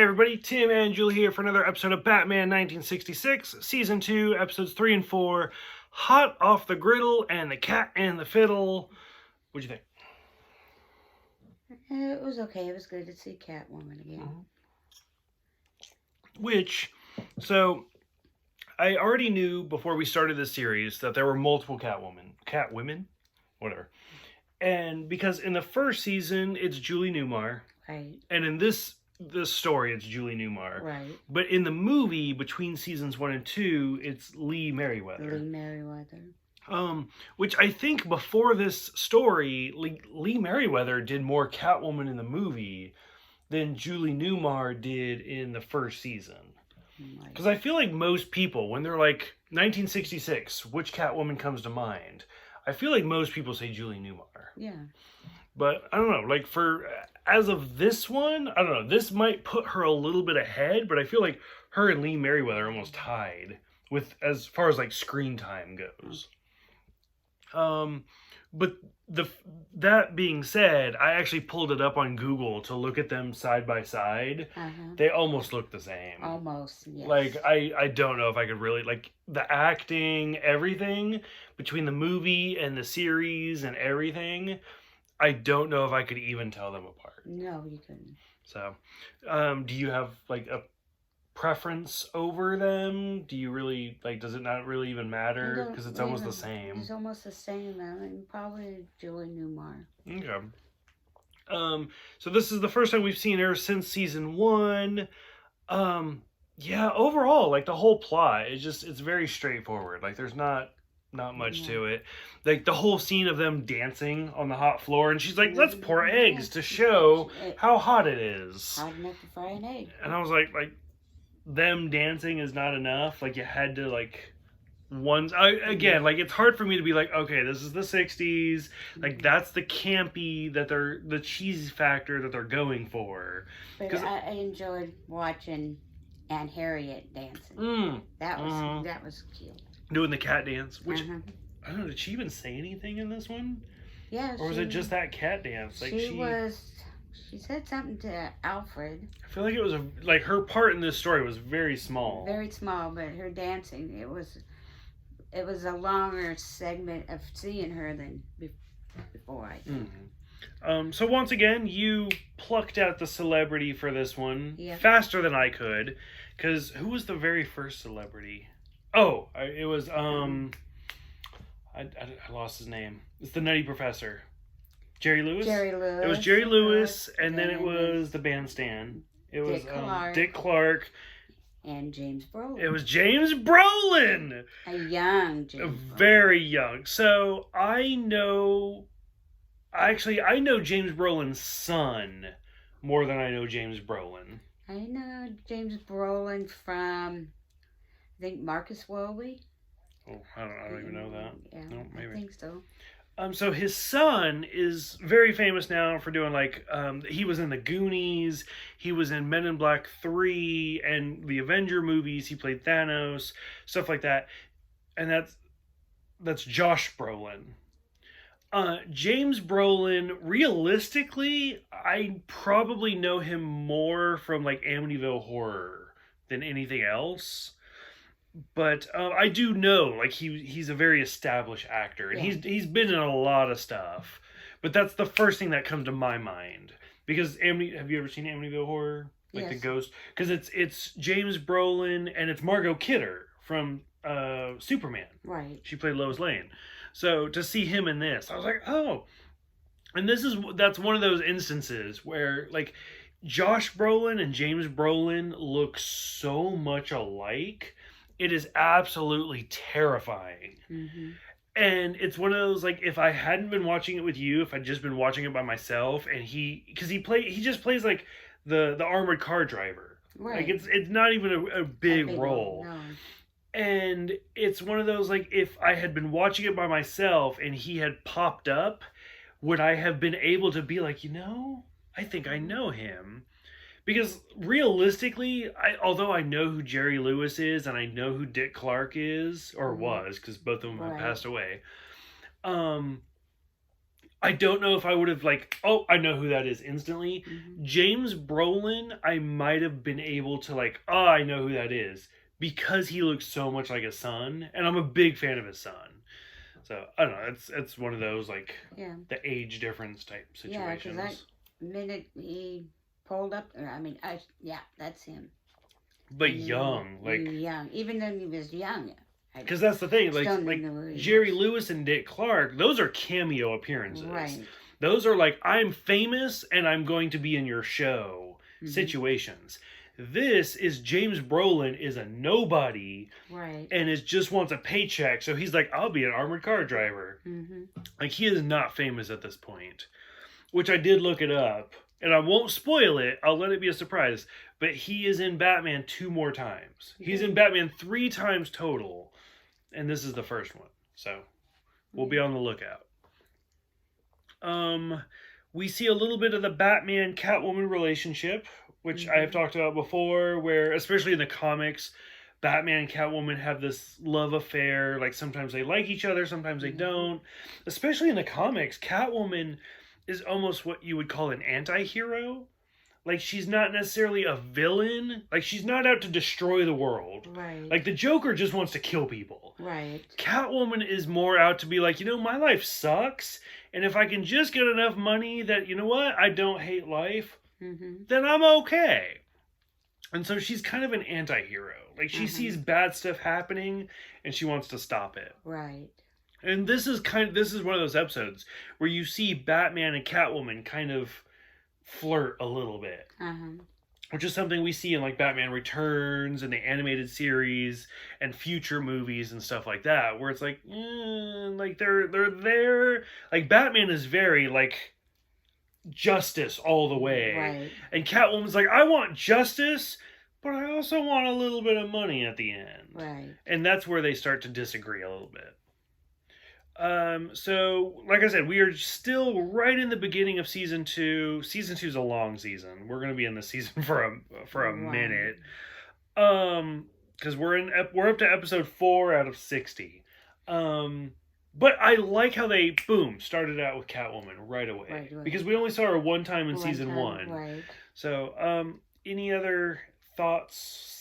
everybody, Tim and Julie here for another episode of Batman 1966, Season 2, Episodes 3 and 4, Hot Off the Griddle and the Cat and the Fiddle. What'd you think? It was okay. It was good to see Catwoman again. So, I already knew before we started this series that there were multiple Catwomen? Whatever. And because in the first season, it's Julie Newmar. Right. And in this story, it's Julie Newmar. Right. But in the movie, between seasons 1 and 2, it's Lee Merriweather. Which I think before this story, Lee Merriweather did more Catwoman in the movie than Julie Newmar did in the first season. Because I feel like most people, when they're like, 1966, which Catwoman comes to mind? I feel like most people say Julie Newmar. Yeah. But I don't know, like as of this one, I don't know, this might put her a little bit ahead, but I feel like her and Lee Merriweather are almost tied with as far as like screen time goes. But that being said, I actually pulled it up on Google to look at them side by side. They almost look the same. Almost, yes. Like, I don't know if I could really, like, the acting, everything, between the movie and the series and everything, I don't know if I could even tell them apart. No, you couldn't. So, do you have, like, a preference over them? Do you really, like, does it not really even matter? Because it's almost the same. It's almost the same. I mean, probably Julie Newmar. Okay. So this is the first time we've seen her since season 1. Yeah, overall, like, the whole plot is just, it's very straightforward. Like, there's not much to it. Like, the whole scene of them dancing on the hot floor, and she's like, let's pour eggs to show how hot it is. Hot enough to fry an egg. And I was like, them dancing is not enough. Like, you had to, like, again, like, it's hard for me to be like, okay, this is the 60s. Like, that's the campy, the cheesy factor that they're going for. But I enjoyed watching Aunt Harriet dancing. That was cute. Doing the cat dance, which, I don't know, did she even say anything in this one? Yeah. Or was it just that cat dance? Like, she said something to Alfred. I feel like it was like her part in this story was very small. Very small, but her dancing, it was a longer segment of seeing her than before, I think. So once again, you plucked out the celebrity for this one faster than I could, because who was the very first celebrity? Oh, it was I lost his name. It's the Nutty Professor. Jerry Lewis? Jerry Lewis. It was Jerry Lewis, and then it was the bandstand. It was Dick Clark. And James Brolin. It was James Brolin! A young James Brolin. Very young. So, I know James Brolin's son more than I know James Brolin. I know James Brolin from, I think, Marcus Welby. Oh, I don't even know that. Yeah, no, maybe. I think so. So his son is very famous now for doing, like, he was in the Goonies, he was in Men in Black 3, and the Avenger movies, he played Thanos, stuff like that. And that's Josh Brolin. James Brolin, realistically, I probably know him more from, like, Amityville Horror than anything else. But I do know, like, he's a very established actor, and he's been in a lot of stuff. But that's the first thing that comes to my mind, because have you ever seen Amityville Horror? Like, the ghost? Because it's James Brolin and it's Margot Kidder from Superman. Right. She played Lois Lane. So to see him in this, I was like, oh. And that's one of those instances where, like, Josh Brolin and James Brolin look so much alike. It is absolutely terrifying. And it's one of those, like, if I hadn't been watching it with you, if I'd just been watching it by myself, and he just plays, like, the armored car driver. Right. Like, it's not even a big role. No. And it's one of those, like, if I had been watching it by myself and he had popped up, would I have been able to be like, I think I know him? Because realistically, although I know who Jerry Lewis is and I know who Dick Clark is, or was, because both of them have passed away, I don't know if I would have like, oh, I know who that is instantly. Mm-hmm. James Brolin, I might have been able to like, oh, I know who that is because he looks so much like his son, and I'm a big fan of his son. So I don't know. It's one of those like the age difference type situations. Yeah, because the minute he pulled up, that's him. But young, like young, even though he was young. Because that's the thing, like Jerry Lewis and Dick Clark, those are cameo appearances. Right. Those are like, I'm famous and I'm going to be in your show situations. This is James Brolin is a nobody, right? And is just wants a paycheck, so he's like, I'll be an armored car driver. Like he is not famous at this point, which I did look it up, and I won't spoil it. I'll let it be a surprise. But he is in Batman 2 more times. He's in Batman 3 times total. And this is the first one. So we'll be on the lookout. We see a little bit of the Batman Catwoman relationship, which I have talked about before, where especially in the comics, Batman and Catwoman have this love affair. Like sometimes they like each other, sometimes they don't. Especially in the comics, Catwoman is almost what you would call an anti-hero. Like, she's not necessarily a villain. Like, she's not out to destroy the world. Right. Like, the Joker just wants to kill people. Right. Catwoman is more out to be like, my life sucks. And if I can just get enough money that, you know what, I don't hate life, then I'm okay. And so she's kind of an anti-hero. Like, she sees bad stuff happening, and she wants to stop it. Right. And this is one of those episodes where you see Batman and Catwoman kind of flirt a little bit, which is something we see in like Batman Returns and the animated series and future movies and stuff like that, where it's like, like they're there. Like Batman is very like justice all the way, right? And Catwoman's like, I want justice, but I also want a little bit of money at the end, right? And that's where they start to disagree a little bit. So, like I said, we are still right in the beginning of season 2. Season 2 is a long season. We're going to be in this season for a minute. Because we're up to episode 4 out of 60. But I like how they started out with Catwoman right away. Right. Because we only saw her one time in season 1. Right. So, any other thoughts,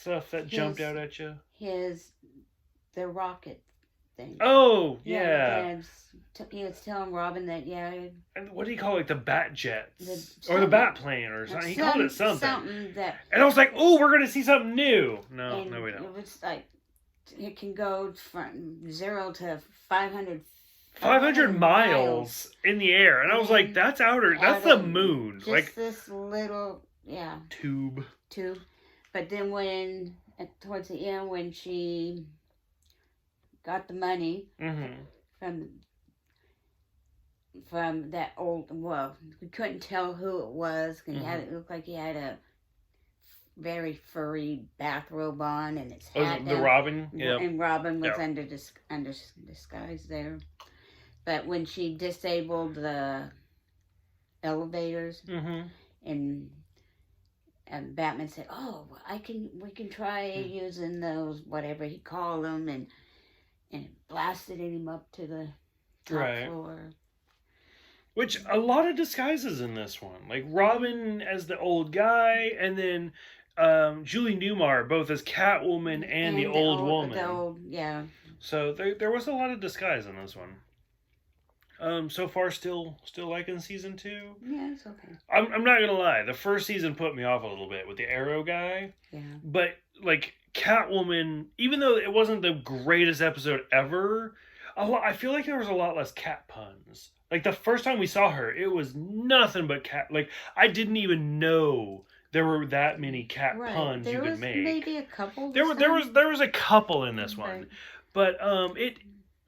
stuff that jumped out at you? The rocket thing. Oh, yeah. He was telling Robin that, And what do you call it? The bat jets? Or the bat plane or something. He called it something. And I was like, oh, we're going to see something new. No, we don't. It was like, it can go from 0 to 500 miles in the air. And I was like, that's that's the moon. Just like this little, tube. But then towards the end, when she got the money from that old, we couldn't tell who it was, because it looked like he had a very furry bathrobe on, and his hat the Robin? Yeah. And Robin was under disguise there. But when she disabled the elevators, and Batman said, "Oh, we can try using those, whatever he called them," and blasted him up to the top floor. Which a lot of disguises in this one, like Robin as the old guy, and then Julie Newmar both as Catwoman and the old woman. So there was a lot of disguise in this one. So far, still liking season 2. Yeah, it's okay. I'm not gonna lie, the first season put me off a little bit with the Arrow guy. Yeah. But like Catwoman, even though it wasn't the greatest episode ever, I feel like there was a lot less cat puns. Like the first time we saw her, it was nothing but cat. Like I didn't even know there were that many cat puns you could make. Maybe a couple. There was a couple in this one, but it.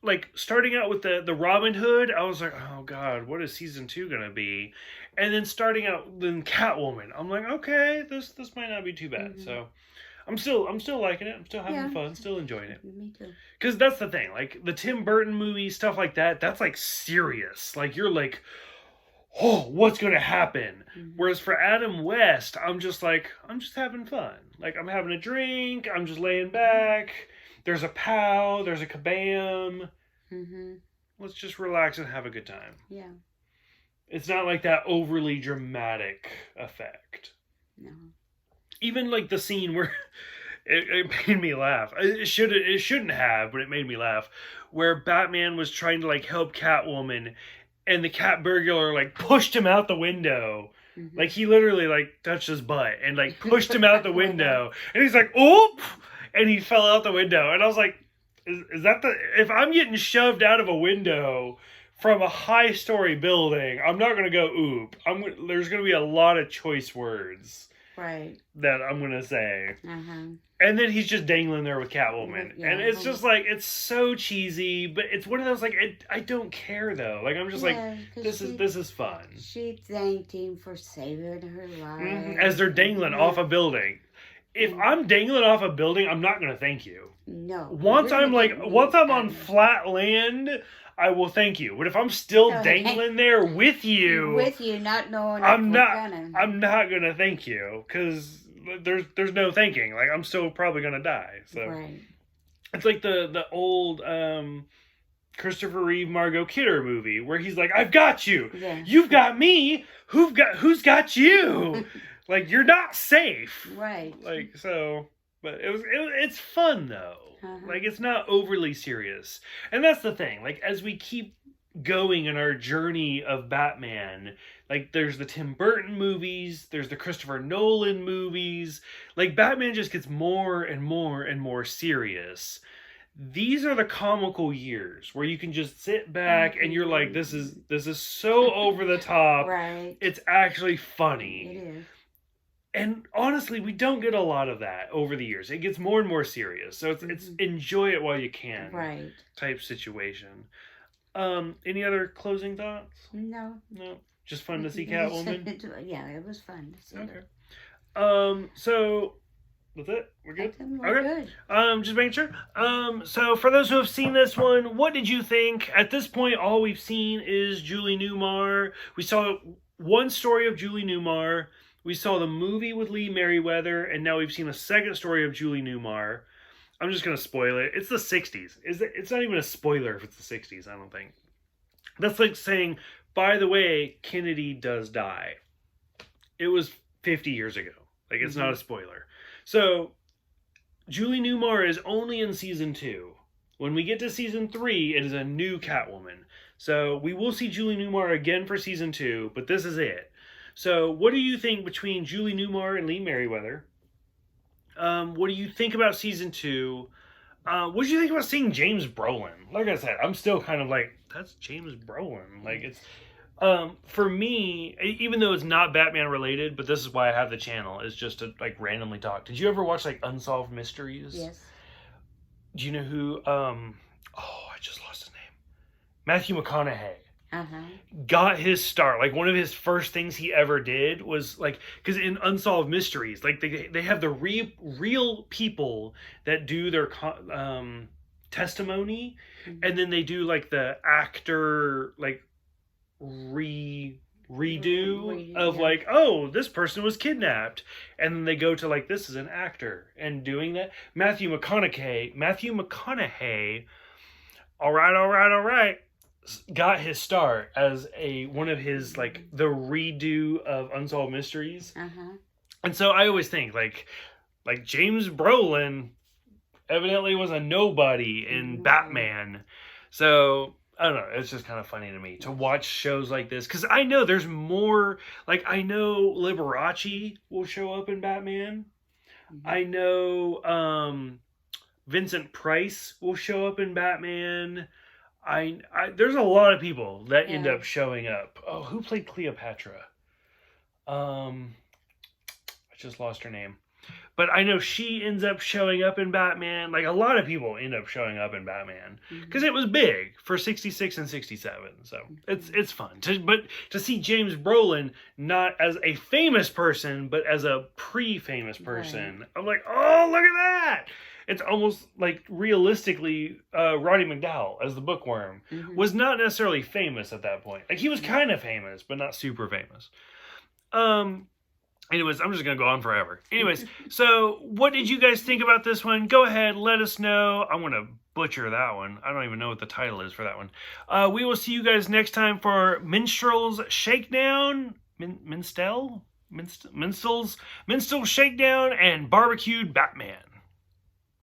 Like, starting out with the Robin Hood, I was like, oh, God, what is season 2 going to be? And then starting out with Catwoman, I'm like, okay, this might not be too bad. So, I'm still liking it. I'm still having fun, still enjoying it. Me too. Because that's the thing. Like, the Tim Burton movies, stuff like that, that's, like, serious. Like, you're like, oh, what's going to happen? Whereas for Adam West, I'm just having fun. Like, I'm having a drink, I'm just laying back. There's a pow, there's a kabam. Let's just relax and have a good time. Yeah. It's not like that overly dramatic effect. No. Even like the scene where it made me laugh. It shouldn't have, but it made me laugh. Where Batman was trying to like help Catwoman, and the cat burglar like pushed him out the window. Mm-hmm. Like he literally like touched his butt and like pushed him out the window, and he's like, "Oop!" and he fell out the window. And I was like, "Is that the? If I'm getting shoved out of a window from a high-story building, I'm not gonna go oop. There's gonna be a lot of choice words." Right. That I'm going to say. Uh-huh. And then he's just dangling there with Catwoman. Yeah. And it's just like, it's so cheesy, but it's one of those, like, I don't care, though. Like, I'm just like, this is fun. She thanked him for saving her life. Mm-hmm. As they're dangling off a building. If I'm dangling off a building, I'm not going to thank you. No. Once I'm on flat land, I will thank you. But if I'm still dangling there with you, not knowing, I'm not gonna thank you, because there's no thanking. Like, I'm still probably gonna die. So right. It's like the old Christopher Reeve Margot Kidder movie where he's like, "I've got you. Yeah. You've got me. Who's got you? Like, you're not safe." Right. Like, so. But it's fun, though. Uh-huh. Like, it's not overly serious. And that's the thing. Like, as we keep going in our journey of Batman, like, there's the Tim Burton movies, there's the Christopher Nolan movies. Like, Batman just gets more and more and more serious. These are the comical years where you can just sit back and you're like, this is so over the top. Right. It's actually funny. It is. And honestly, we don't get a lot of that over the years. It gets more and more serious. So it's enjoy it while you can. Right. Type situation. Any other closing thoughts? No. Just fun to see Catwoman? Yeah, it was fun to see her. So that's it? We're good? We're good. Just making sure. So for those who have seen this one, what did you think? At this point, all we've seen is Julie Newmar. We saw one story of Julie Newmar. We saw the movie with Lee Merriweather, and now we've seen a second story of Julie Newmar. I'm just going to spoil it. It's the 60s. It's not even a spoiler if it's the 60s, I don't think. That's like saying, by the way, Kennedy does die. It was 50 years ago. Like, it's not a spoiler. So, Julie Newmar is only in season 2. When we get to season 3, it is a new Catwoman. So, we will see Julie Newmar again for season 2, but this is it. So, what do you think between Julie Newmar and Lee Merriweather? What do you think about season 2? What do you think about seeing James Brolin? Like I said, I'm still kind of like, that's James Brolin. Like, it's for me, even though it's not Batman related, but this is why I have the channel, is just to like randomly talk. Did you ever watch like Unsolved Mysteries? Yes. Do you know who? I just lost his name. Matthew McConaughey. Got his start. Like, one of his first things he ever did was like, because in Unsolved Mysteries, like they have the real people that do their testimony, and then they do like the actor like redo of like, oh, this person was kidnapped, and then they go to like, this is an actor, and doing that. Matthew McConaughey, all right, got his start as one of his like the redo of Unsolved Mysteries. And so I always think like James Brolin evidently was a nobody in Batman. So I don't know, it's just kind of funny to me to watch shows like this, because I know there's more. Like, I know Liberace will show up in Batman. I know Vincent Price will show up in Batman. There's a lot of people that end up showing up. Oh, who played Cleopatra? I just lost her name. But I know she ends up showing up in Batman. Like, a lot of people end up showing up in Batman. Because it was big for 66 and 67. So, it's fun. But to see James Brolin not as a famous person, but as a pre-famous person, right. I'm like, oh, look at that! It's almost like, realistically, Roddy McDowall as the Bookworm was not necessarily famous at that point. Like, he was kind of famous, but not super famous. Anyways, I'm just going to go on forever. Anyways, so what did you guys think about this one? Go ahead, let us know. I'm going to butcher that one. I don't even know what the title is for that one. We will see you guys next time for Minstrel's Shakedown. Minstrel Shakedown and Barbecued Batman.